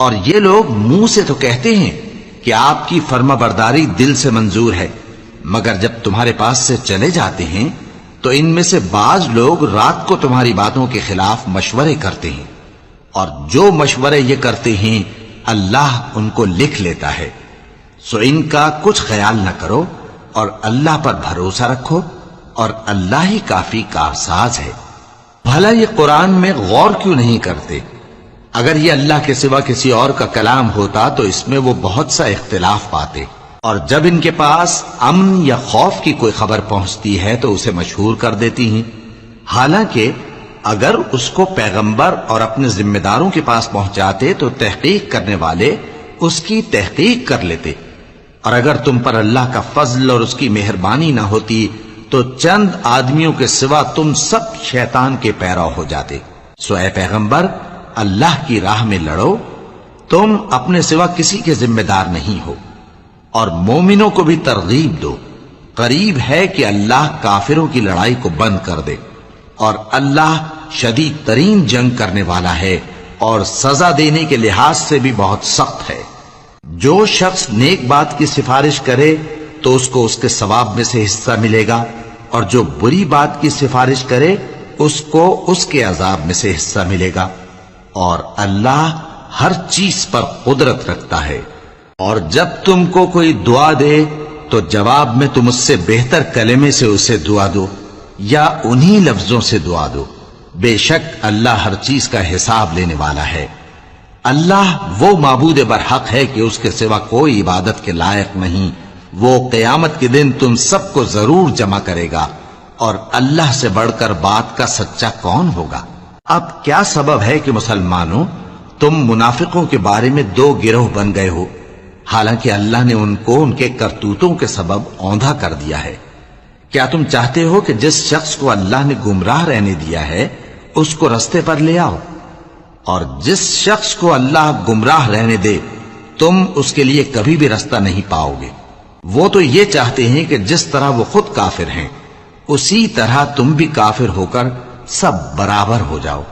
اور یہ لوگ منہ سے تو کہتے ہیں کہ آپ کی فرما برداری دل سے منظور ہے، مگر جب تمہارے پاس سے چلے جاتے ہیں تو ان میں سے بعض لوگ رات کو تمہاری باتوں کے خلاف مشورے کرتے ہیں، اور جو مشورے یہ کرتے ہیں اللہ ان کو لکھ لیتا ہے۔ سو ان کا کچھ خیال نہ کرو اور اللہ پر بھروسہ رکھو، اور اللہ ہی کافی کارساز ہے۔ بھلا یہ قرآن میں غور کیوں نہیں کرتے؟ اگر یہ اللہ کے سوا کسی اور کا کلام ہوتا تو اس میں وہ بہت سا اختلاف پاتے، اور جب ان کے پاس امن یا خوف کی کوئی خبر پہنچتی ہے تو اسے مشہور کر دیتی ہیں، حالانکہ اگر اس کو پیغمبر اور اپنے ذمہ داروں کے پاس پہنچاتے تو تحقیق کرنے والے اس کی تحقیق کر لیتے، اور اگر تم پر اللہ کا فضل اور اس کی مہربانی نہ ہوتی تو چند آدمیوں کے سوا تم سب شیطان کے پیرو ہو جاتے۔ سو اے پیغمبر، اللہ کی راہ میں لڑو، تم اپنے سوا کسی کے ذمہ دار نہیں ہو، اور مومنوں کو بھی ترغیب دو۔ قریب ہے کہ اللہ کافروں کی لڑائی کو بند کر دے، اور اللہ شدید ترین جنگ کرنے والا ہے اور سزا دینے کے لحاظ سے بھی بہت سخت ہے۔ جو شخص نیک بات کی سفارش کرے تو اس کو اس کے ثواب میں سے حصہ ملے گا، اور جو بری بات کی سفارش کرے اس کو اس کے عذاب میں سے حصہ ملے گا، اور اللہ ہر چیز پر قدرت رکھتا ہے۔ اور جب تم کو کوئی دعا دے تو جواب میں تم اس سے بہتر کلمے سے اسے دعا دو، یا انہی لفظوں سے دعا دو، بے شک اللہ ہر چیز کا حساب لینے والا ہے۔ اللہ وہ معبود برحق ہے کہ اس کے سوا کوئی عبادت کے لائق نہیں۔ وہ قیامت کے دن تم سب کو ضرور جمع کرے گا، اور اللہ سے بڑھ کر بات کا سچا کون ہوگا؟ اب کیا سبب ہے کہ مسلمانوں تم منافقوں کے بارے میں دو گروہ بن گئے ہو، حالانکہ اللہ نے ان کو ان کے کرتوتوں کے سبب اوندھا کر دیا ہے؟ کیا تم چاہتے ہو کہ جس شخص کو اللہ نے گمراہ رہنے دیا ہے اس کو رستے پر لے آؤ، اور جس شخص کو اللہ گمراہ رہنے دے تم اس کے لیے کبھی بھی رستہ نہیں پاؤ گے؟ وہ تو یہ چاہتے ہیں کہ جس طرح وہ خود کافر ہیں اسی طرح تم بھی کافر ہو کر سب برابر ہو جاؤ۔